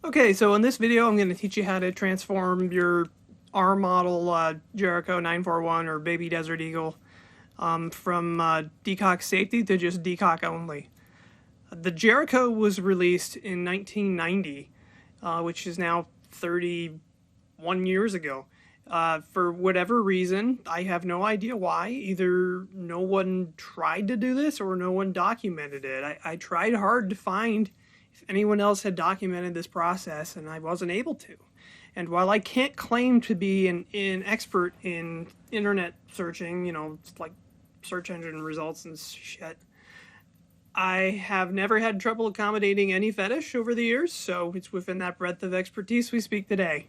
Okay, so in this video I'm going to teach you how to transform your R model Jericho 941 or Baby Desert Eagle from Decock safety to just Decock only. The Jericho was released in 1990, which is now 31 years ago. For whatever reason, I have no idea why. Either no one tried to do this or no one documented it. I tried hard to find if anyone else had documented this process, and I wasn't able to. And while I can't claim to be an expert in internet searching, you know, like search engine results and shit, I have never had trouble accommodating any fetish over the years, so it's within that breadth of expertise we speak today.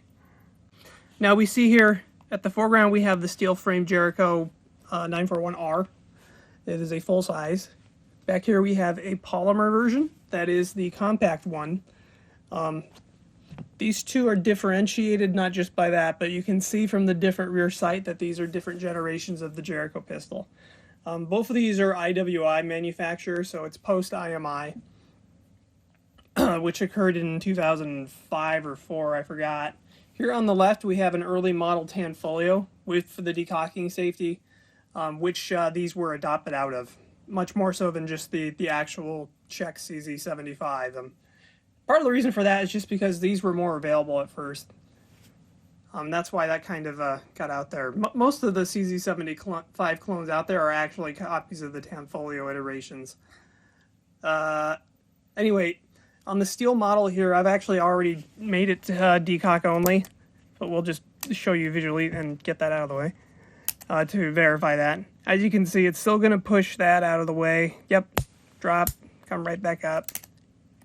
Now we see here at the foreground we have the steel frame Jericho 941R. It is a full size. Back here we have a polymer version. That is the compact one. These two are differentiated not just by that, but you can see from the different rear sight that these are different generations of the Jericho pistol. Both of these are IWI manufacturer, so it's post-IMI, which occurred in 2005 or 4, I forgot. Here on the left, we have an early model tan folio with the decocking safety, which these were adopted out of, much more so than just the actual Czech CZ-75. Part of the reason for that is just because these were more available at first. That's why that kind of got out there. Most of the CZ-75 clones out there are actually copies of the tan folio iterations. Anyway, on the steel model here, I've actually already made it to Decock only, but we'll just show you visually and get that out of the way to verify that. As you can see, it's still going to push that out of the way. Yep, drop, come right back up.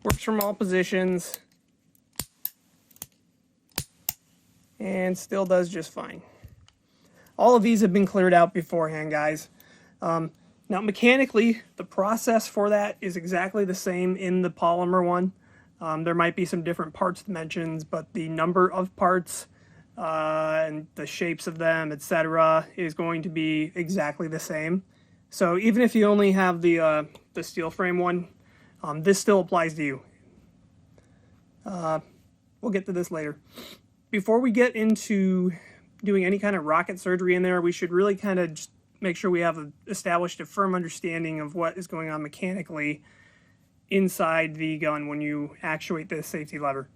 Works from all positions, and still does just fine. All of these have been cleared out beforehand, guys. Now, mechanically, the process for that is exactly the same in the polymer one. There might be some different parts dimensions, but the number of parts and the shapes of them, etc., is going to be exactly the same. So even if you only have the steel frame one, this still applies to you. We'll get to this later. Before we get into doing any kind of rocket surgery in there, we should really kind of just make sure we have established a firm understanding of what is going on mechanically inside the gun when you actuate this safety lever.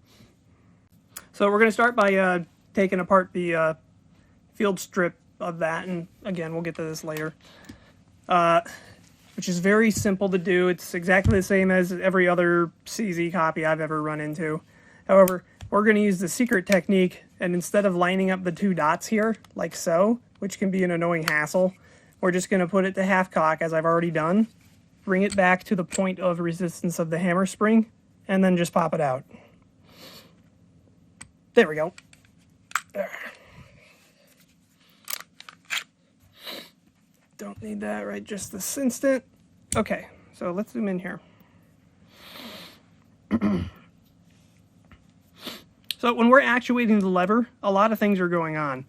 So we're going to start by taking apart the field strip of that, and again, we'll get to this later, which is very simple to do. It's exactly the same as every other CZ copy I've ever run into. However, we're going to use the secret technique, and instead of lining up the two dots here, like so, which can be an annoying hassle, we're just going to put it to half cock, as I've already done, bring it back to the point of resistance of the hammer spring, and then just pop it out. There we go. There. Don't need that right just this instant. Okay, so let's zoom in here. So when we're actuating the lever, a lot of things are going on.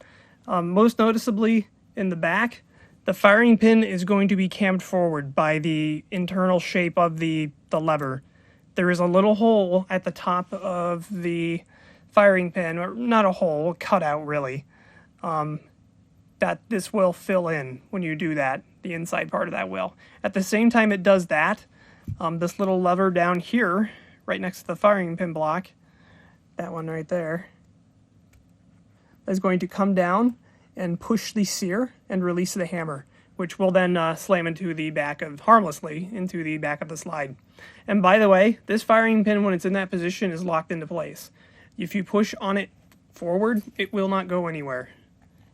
Most noticeably in the back, the firing pin is going to be cammed forward by the internal shape of the lever. There is a little hole at the top of the firing pin, or not a hole, a cutout really, that this will fill in when you do that, the inside part of that will. At the same time it does that, this little lever down here, right next to the firing pin block, that one right there, is going to come down and push the sear and release the hammer, which will then slam into the back of, harmlessly, into the back of the slide. And by the way, this firing pin, when it's in that position, is locked into place. If you push on it forward, it will not go anywhere.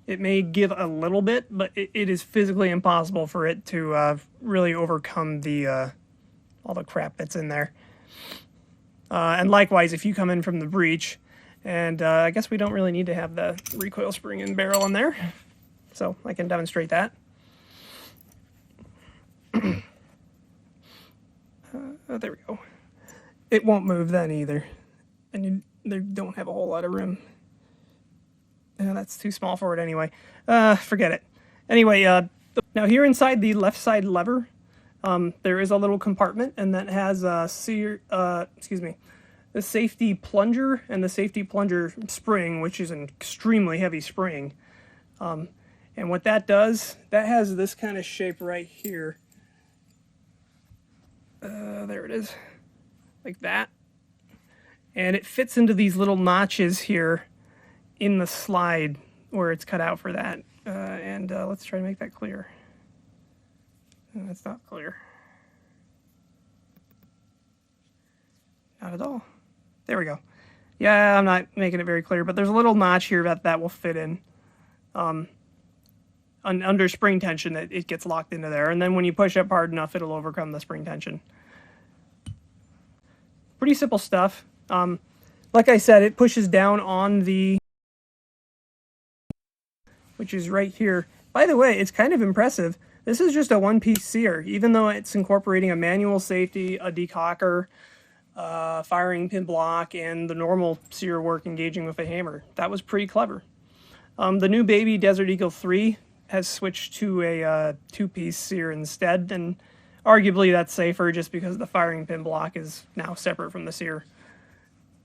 It may give a little bit, but it is physically impossible for it to really overcome the all the crap that's in there. And likewise, if you come in from the breech, and I guess we don't really need to have the recoil spring and barrel in there, so I can demonstrate that. There we go. It won't move then either, and they don't have a whole lot of room. That's too small for it anyway. Forget it. Anyway, now here inside the left side lever, there is a little compartment, and that has the safety plunger and the safety plunger spring, which is an extremely heavy spring. And what that does, that has this kind of shape right here. There it is, like that. And it fits into these little notches here in the slide where it's cut out for that. Let's try to make that clear. That's not clear. Not at all. There we go. Yeah, I'm not making it very clear, but there's a little notch here that will fit in. Under spring tension, it gets locked into there. And then when you push up hard enough, it'll overcome the spring tension. Pretty simple stuff. Like I said, it pushes down on the, which is right here. By the way, it's kind of impressive. This is just a one-piece sear, even though it's incorporating a manual safety, a decocker, firing pin block, and the normal sear work engaging with a hammer. That was pretty clever. The new baby Desert Eagle 3 has switched to a two-piece sear instead, and arguably that's safer just because the firing pin block is now separate from the sear.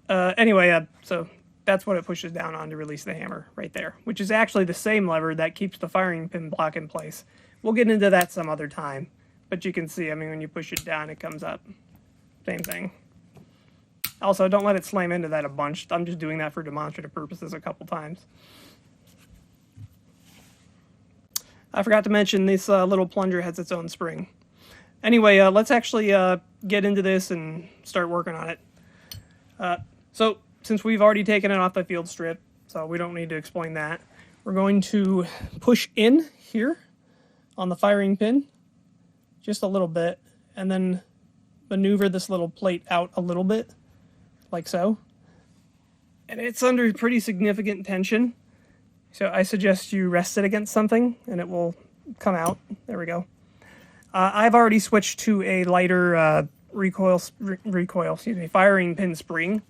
So that's what it pushes down on to release the hammer right there, which is actually the same lever that keeps the firing pin block in place. We'll get into that some other time, but you can see, I mean, when you push it down, it comes up. Same thing. Also, don't let it slam into that a bunch. I'm just doing that for demonstrative purposes a couple times. I forgot to mention this little plunger has its own spring. Anyway, let's actually get into this and start working on it. So since we've already taken it off the field strip, so we don't need to explain that, we're going to push in here on the firing pin just a little bit, and then maneuver this little plate out a little bit, like so. And it's under pretty significant tension, so I suggest you rest it against something and it will come out. There we go. I've already switched to a lighter firing pin spring,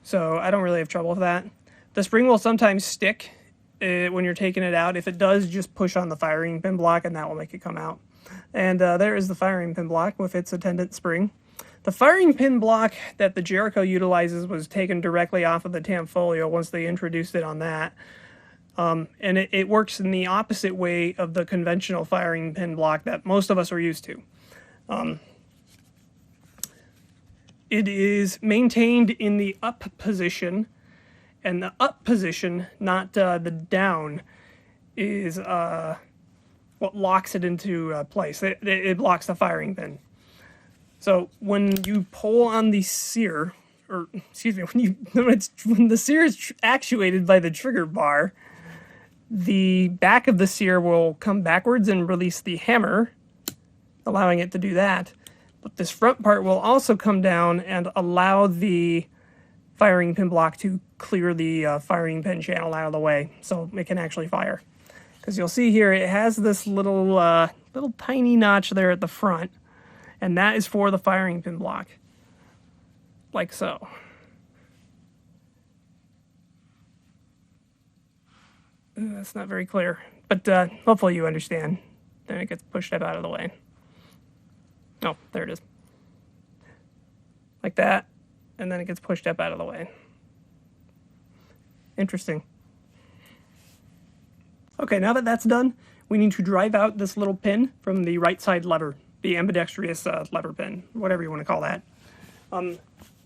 so I don't really have trouble with that. The spring will sometimes stick when you're taking it out. If it does, just push on the firing pin block and that will make it come out. And there is the firing pin block with its attendant spring. The firing pin block that the Jericho utilizes was taken directly off of the Tamfolio once they introduced it on that. And it works in the opposite way of the conventional firing pin block that most of us are used to. It is maintained in the up position, and the up position, not the down, is what locks it into place. It blocks the firing pin. So when you pull on the sear, or excuse me, when the sear is actuated by the trigger bar, the back of the sear will come backwards and release the hammer, allowing it to do that. But this front part will also come down and allow the firing pin block to clear the firing pin channel out of the way so it can actually fire. Because you'll see here it has this little tiny notch there at the front, and that is for the firing pin block, like so. That's not very clear, but hopefully you understand. Then it gets pushed up out of the way. Oh, there it is. Like that, and then it gets pushed up out of the way. Interesting. Okay, now that that's done, we need to drive out this little pin from the right side lever, the ambidextrous lever pin, whatever you want to call that.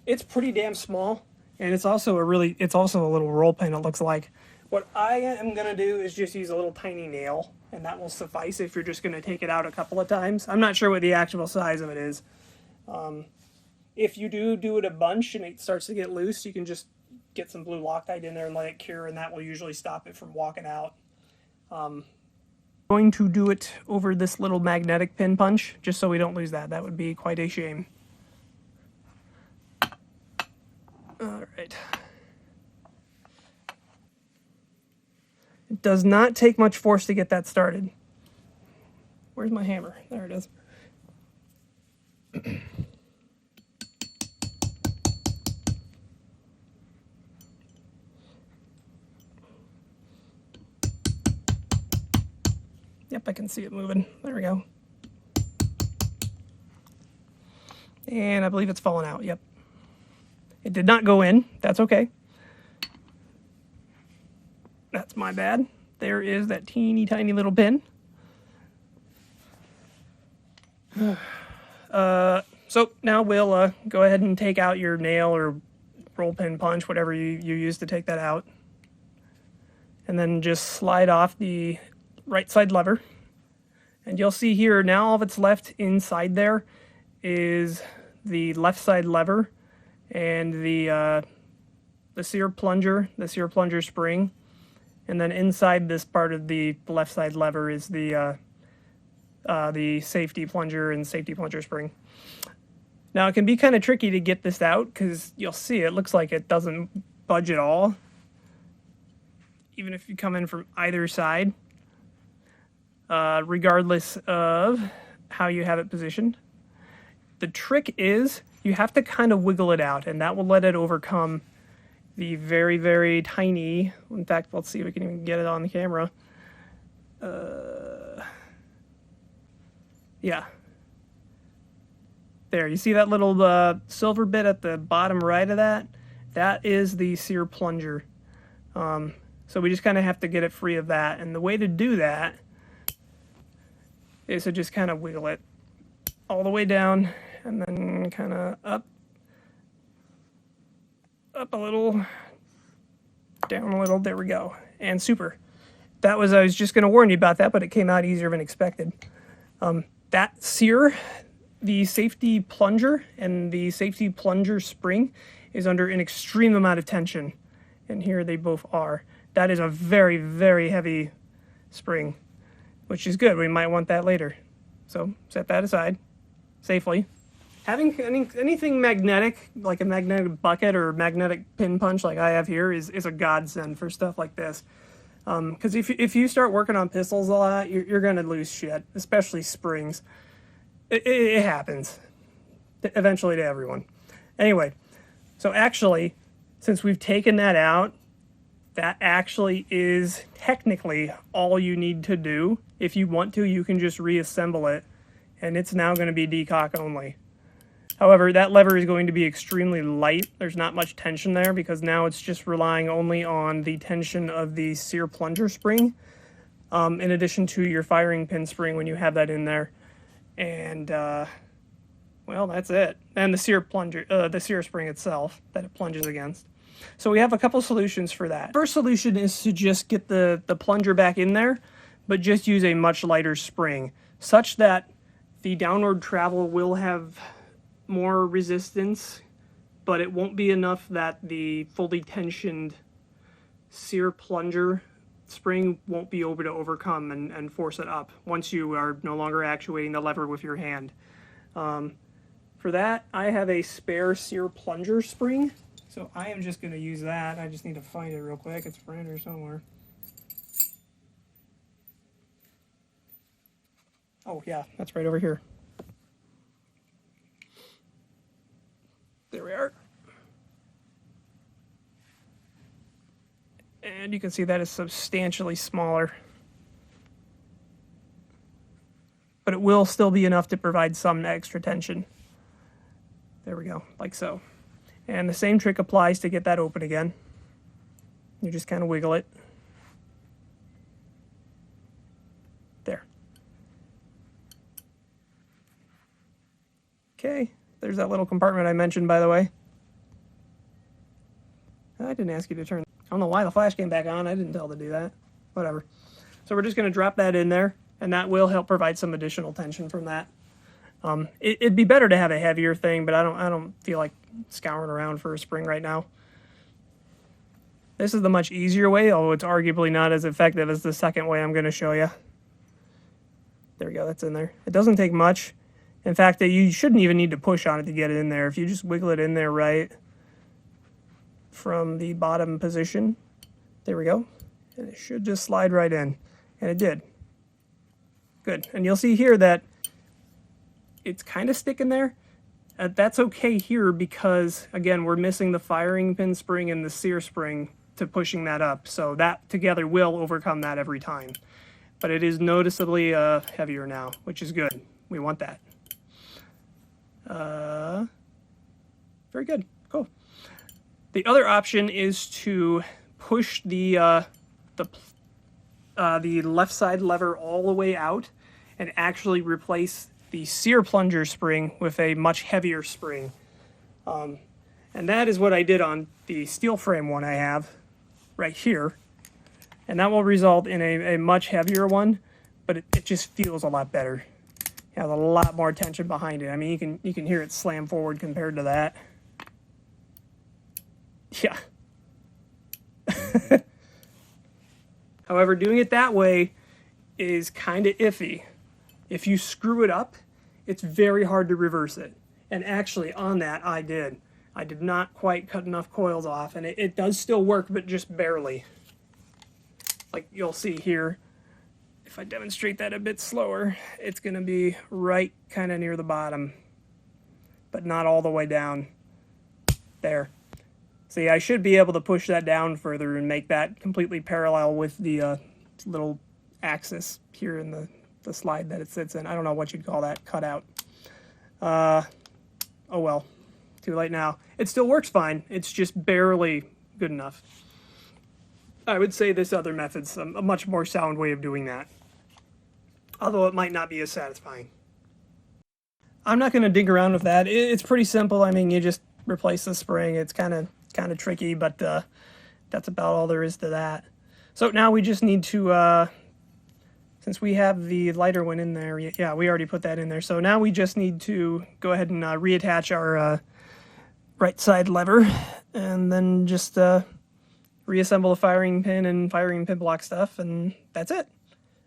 It's pretty damn small, and it's also a little roll pin, it looks like. What I am going to do is just use a little tiny nail, and that will suffice if you're just going to take it out a couple of times. I'm not sure what the actual size of it is. If you do it a bunch and it starts to get loose, you can just get some blue Loctite in there and let it cure, and that will usually stop it from walking out. Going to do it over this little magnetic pin punch, just so we don't lose that. That would be quite a shame. All right. It does not take much force to get that started. Where's my hammer? There it is. Yep, I can see it moving. There we go. And I believe it's falling out. Yep. It did not go in. That's okay. That's my bad. There is that teeny tiny little pin. So now we'll go ahead and take out your nail or roll pin punch, whatever you use to take that out. And then just slide off the right side lever. And you'll see here now all that's left inside there is the left side lever and the sear plunger spring. And then inside this part of the left side lever is the safety plunger and safety plunger spring. Now it can be kind of tricky to get this out because you'll see it looks like it doesn't budge at all, even if you come in from either side, regardless of how you have it positioned. The trick is you have to kind of wiggle it out, and that will let it overcome the very, very tiny, in fact, let's see if we can even get it on the camera. Yeah. There, you see that little silver bit at the bottom right of that? That is the sear plunger. So we just kind of have to get it free of that. And the way to do that is to just kind of wiggle it all the way down and then kind of up a little, down a little. There we go. And super. I was just going to warn you about that, but it came out easier than expected. That sear, the safety plunger and the safety plunger spring is under an extreme amount of tension. And here they both are. That is a very, very heavy spring, which is good. We might want that later. So set that aside safely. Having anything magnetic, like a magnetic bucket or magnetic pin punch like I have here, is a godsend for stuff like this. Because if you start working on pistols a lot, you're going to lose shit, especially springs. It happens eventually to everyone. Anyway, so actually, since we've taken that out, that actually is technically all you need to do. If you want to, you can just reassemble it, and it's now going to be decock only. However, that lever is going to be extremely light. There's not much tension there because now it's just relying only on the tension of the sear plunger spring, in addition to your firing pin spring when you have that in there. And, well, that's it. And the sear plunger, the sear spring itself that it plunges against. So we have a couple solutions for that. First solution is to just get the plunger back in there, but just use a much lighter spring, such that the downward travel will have more resistance, but it won't be enough that the fully tensioned sear plunger spring won't be able to overcome and force it up once you are no longer actuating the lever with your hand. For that, I have a spare sear plunger spring, so I am just going to use that. I just need to find it real quick. It's around here somewhere. Oh yeah, that's right over here. There we are. And you can see that is substantially smaller. But it will still be enough to provide some extra tension. There we go, like so. And the same trick applies to get that open again. You just kind of wiggle it. There. Okay. There's that little compartment I mentioned, by the way. I didn't ask you to turn. I don't know why the flash came back on. I didn't tell it to do that. Whatever. So we're just going to drop that in there, and that will help provide some additional tension from that. It'd be better to have a heavier thing, but I don't feel like scouring around for a spring right now. This is the much easier way, although it's arguably not as effective as the second way I'm going to show you. There we go. That's in there. It doesn't take much. In fact, you shouldn't even need to push on it to get it in there. If you just wiggle it in there right from the bottom position, there we go. And it should just slide right in. And it did. Good. And you'll see here that it's kind of sticking there. That's okay here because, again, we're missing the firing pin spring and the sear spring to pushing that up. So that together will overcome that every time. But it is noticeably heavier now, which is good. We want that. Very good. Cool. The other option is to push the left side lever all the way out and actually replace the sear plunger spring with a much heavier spring. And that is what I did on the steel frame one I have right here. And that will result in a much heavier one, but it just feels a lot better. It has a lot more tension behind it. I mean, you can hear it slam forward compared to that. Yeah. However, doing it that way is kind of iffy. If you screw it up, it's very hard to reverse it. And actually, on that, I did. I did not quite cut enough coils off, and it does still work, but just barely. Like you'll see here, if I demonstrate that a bit slower, it's going to be right kind of near the bottom, but not all the way down. There. See, I should be able to push that down further and make that completely parallel with the little axis here in the slide that it sits in. I don't know what you'd call that, cutout. Oh well, too late now. It still works fine, it's just barely good enough. I would say this other method's a much more sound way of doing that, although it might not be as satisfying. I'm not going to dig around with that. It's pretty simple. I mean, you just replace the spring. It's kind of tricky, but that's about all there is to that. So now we just need to, since we have the lighter one in there, yeah, we already put that in there. So now we just need to go ahead and reattach our right side lever, and then just reassemble the firing pin and firing pin block stuff, and that's it.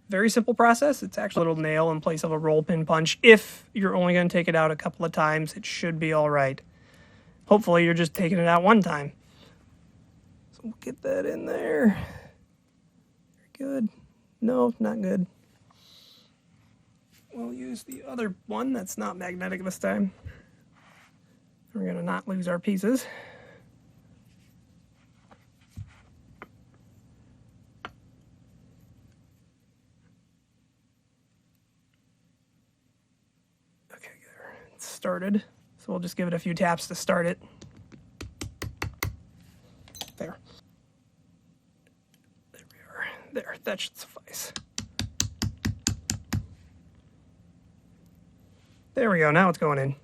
Very simple process. It's actually a little nail in place of a roll pin punch. If you're only going to take it out a couple of times, it should be all right. Hopefully you're just taking it out one time. So we'll get that in there. Good. No, not good. We'll use the other one that's not magnetic this time. We're going to not lose our pieces. Okay, there. It's started. So we'll just give it a few taps to start it. There. There we are. There, that should suffice. There we go, now it's going in.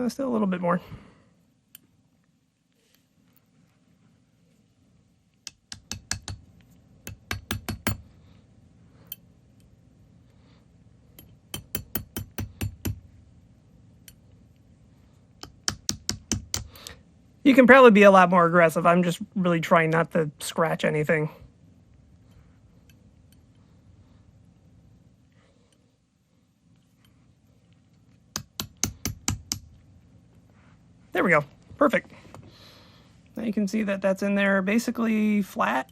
Still a little bit more. You can probably be a lot more aggressive. I'm just really trying not to scratch anything. There we go. Perfect. Now you can see that that's in there basically flat.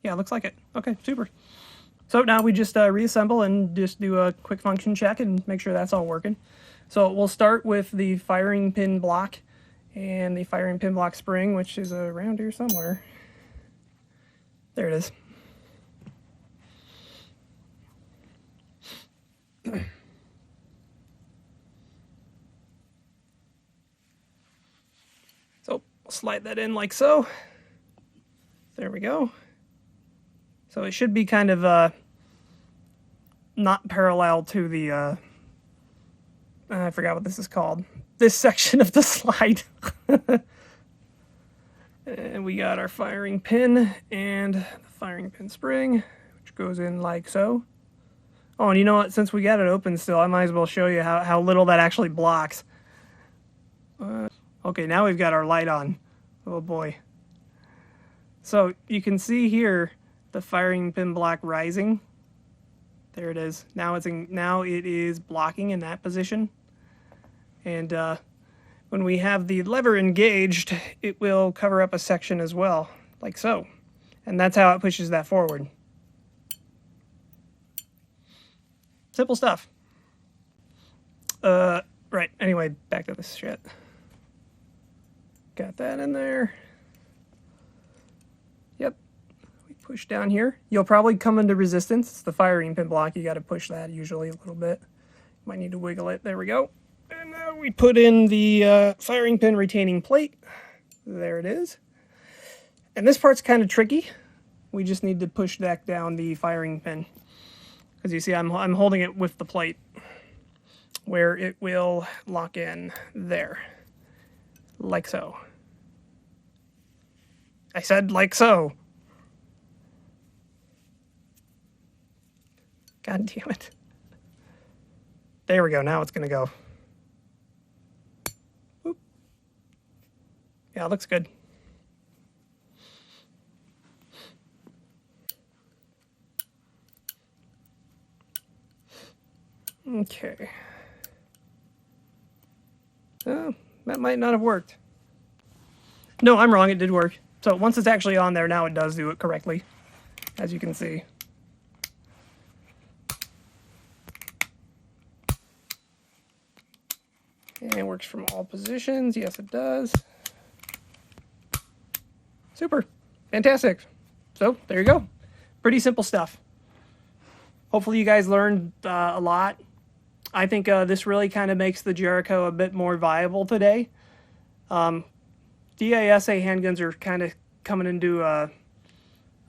Yeah, looks like it. Okay, super. So now we just reassemble and just do a quick function check and make sure that's all working. So we'll start with the firing pin block and the firing pin block spring, which is around here somewhere. There it is. So we'll slide that in like so. There we go. So it should be kind of not parallel to the I forgot what this is called. This section of the slide. And we got our firing pin and the firing pin spring, which goes in like so. Oh, and you know what? Since we got it open still, I might as well show you how little that actually blocks. Okay, now we've got our light on. Oh boy. So you can see here the firing pin block rising. There it is. Now it is blocking in that position. And when we have the lever engaged, it will cover up a section as well, like so. And that's how it pushes that forward. Simple stuff. Right, anyway, back to this shit. Got that in there. Yep. We push down here. You'll probably come into resistance. It's the firing pin block. You got to push that usually a little bit. Might need to wiggle it. There we go. And now we put in the firing pin retaining plate. There it is. And this part's kind of tricky. We just need to push back down the firing pin. As you see, I'm holding it with the plate where it will lock in there. Like so. I said like so. God damn it. There we go. Now it's going to go. Oop. Yeah, it looks good. Okay. Oh, that might not have worked. No, I'm wrong. It did work. So once it's actually on there, now it does do it correctly, as you can see. And it works from all positions. Yes, it does. Super. Fantastic. So there you go. Pretty simple stuff. Hopefully you guys learned a lot. I think this really kind of makes the Jericho a bit more viable today. DISA handguns are kind of coming into a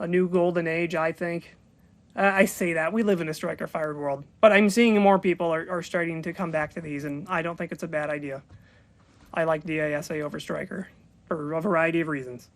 new golden age, I think. I say that. We live in a striker-fired world. But I'm seeing more people are starting to come back to these, and I don't think it's a bad idea. I like DISA over striker for a variety of reasons.